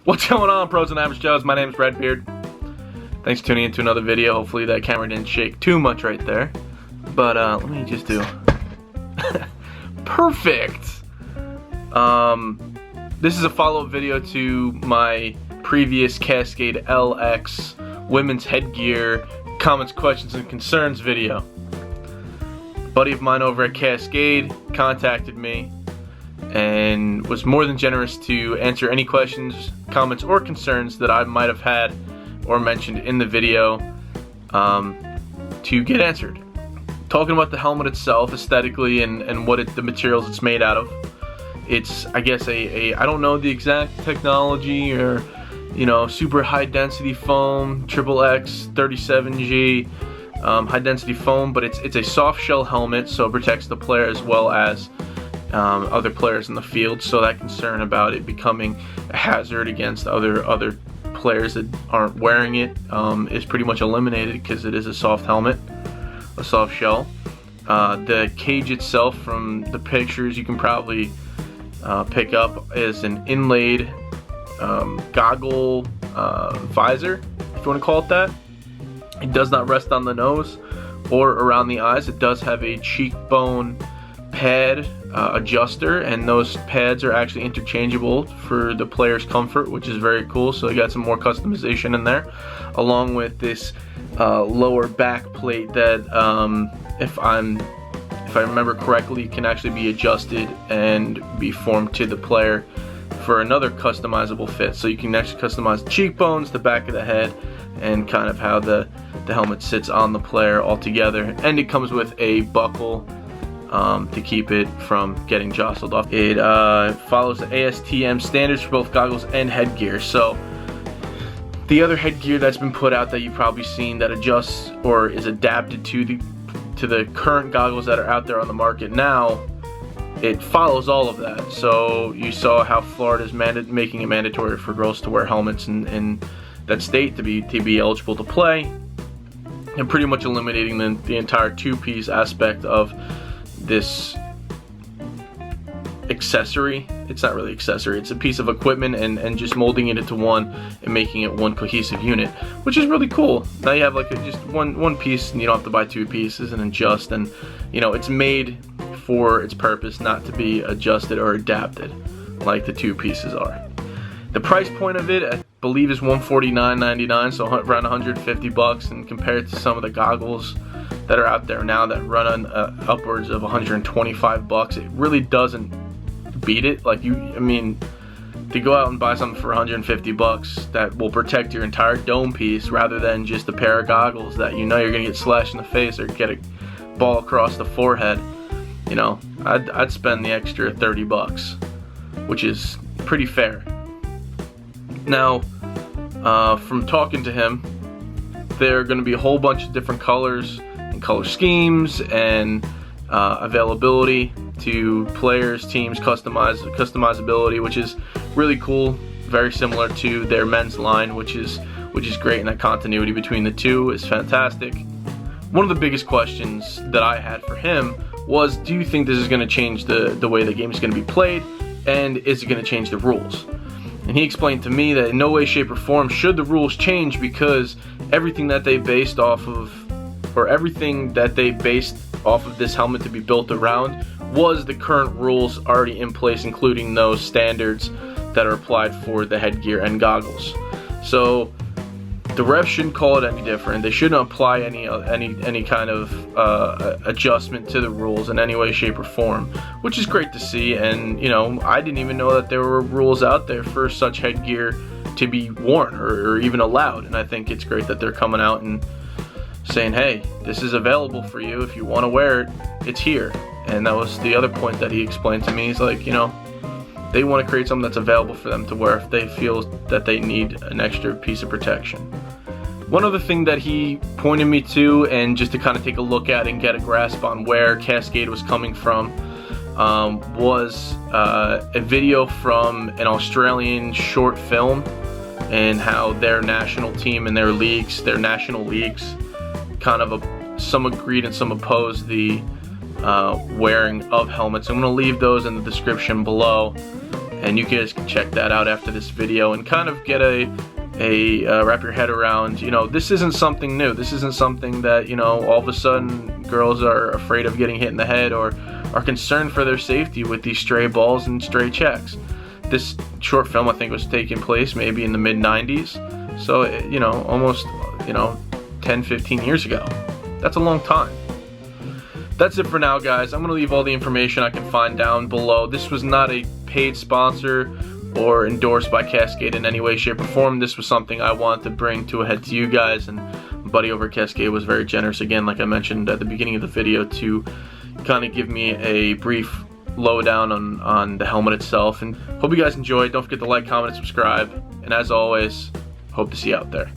What's going on, pros and average Joes? My name is RedBeard. Thanks for tuning into another video. Hopefully that camera didn't shake too much right there. But let me just do perfect. This is a follow-up video to my previous Cascade LX women's headgear comments, questions, and concerns video. A buddy of mine over at Cascade contacted me and was more than generous to answer any questions, comments, or concerns that I might have had or mentioned in the video to get answered. Talking about the helmet itself, aesthetically, and what the materials it's made out of. It's, I guess, I don't know the exact technology, or, you know, super high density foam, XXX 37G high density foam, but it's a soft shell helmet, so it protects the player as well as other players in the field. So that concern about it becoming a hazard against other players that aren't wearing it is pretty much eliminated, because it is a soft helmet, a soft shell. The cage itself, from the pictures you can probably pick up, is an inlaid goggle visor, if you want to call it that. It does not rest on the nose or around the eyes. It does have a cheekbone pad adjuster, and those pads are actually interchangeable for the player's comfort, which is very cool. So you got some more customization in there, along with this lower back plate that, if I remember correctly, can actually be adjusted and be formed to the player for another customizable fit. So you can actually customize the cheekbones, the back of the head, and kind of how the helmet sits on the player altogether. And it comes with a buckle to keep it from getting jostled off. It follows the ASTM standards for both goggles and headgear. So the other headgear that's been put out that you've probably seen that adjusts or is adapted to the current goggles that are out there on the market now, it follows all of that. So you saw how Florida is making it mandatory for girls to wear helmets in that state to be eligible to play, and pretty much eliminating the entire two-piece aspect of this accessory. It's not really accessory, it's a piece of equipment, and just molding it into one and making it one cohesive unit, which is really cool. Now you have like just one piece, and you don't have to buy two pieces and adjust, and you know, it's made for its purpose, not to be adjusted or adapted like the two pieces are. The price point of it, I believe, is $149.99, so around 150 bucks, and compared to some of the goggles that are out there now that run on upwards of 125 bucks, it really doesn't beat it. Like, I mean, to go out and buy something for 150 bucks that will protect your entire dome piece, rather than just a pair of goggles that you know you're gonna get slashed in the face or get a ball across the forehead, you know, I'd spend the extra 30 bucks, which is pretty fair. Now, from talking to him, there are going to be a whole bunch of different colors and color schemes and availability to players, teams, customizability, which is really cool. Very similar to their men's line, which is great, and that continuity between the two is fantastic. One of the biggest questions that I had for him was, do you think this is going to change the way the game is going to be played, and is it going to change the rules? And he explained to me that in no way, shape, or form should the rules change, because everything that they based off of this helmet to be built around was the current rules already in place, including those standards that are applied for the headgear and goggles. So the refs shouldn't call it any different. They shouldn't apply any kind of adjustment to the rules in any way, shape, or form, which is great to see. And you know, I didn't even know that there were rules out there for such headgear to be worn or even allowed. And I think it's great that they're coming out and saying, hey, this is available for you. If you want to wear it, it's here. And that was the other point that he explained to me. He's like, you know, they want to create something that's available for them to wear if they feel that they need an extra piece of protection. One other thing that he pointed me to, and just to kind of take a look at and get a grasp on where Cascade was coming from, was a video from an Australian short film, and how their national team and their national leagues, kind of some agreed and some opposed the wearing of helmets. I'm going to leave those in the description below, and you guys can check that out after this video and kind of get a wrap your head around, you know, this isn't something new. This isn't something that, you know, all of a sudden girls are afraid of getting hit in the head or are concerned for their safety with these stray balls and stray checks. This short film, I think, was taking place maybe in the mid-90s, so, you know, almost, you know, 10-15 years ago. That's a long time. That's it for now, guys. I'm going to leave all the information I can find down below. This was not a paid sponsor or endorsed by Cascade in any way, shape, or form. This was something I wanted to bring to a head to you guys, and my buddy over at Cascade was very generous, again, like I mentioned at the beginning of the video, to kind of give me a brief lowdown on the helmet itself. And hope you guys enjoyed. Don't forget to like, comment, and subscribe. And as always, hope to see you out there.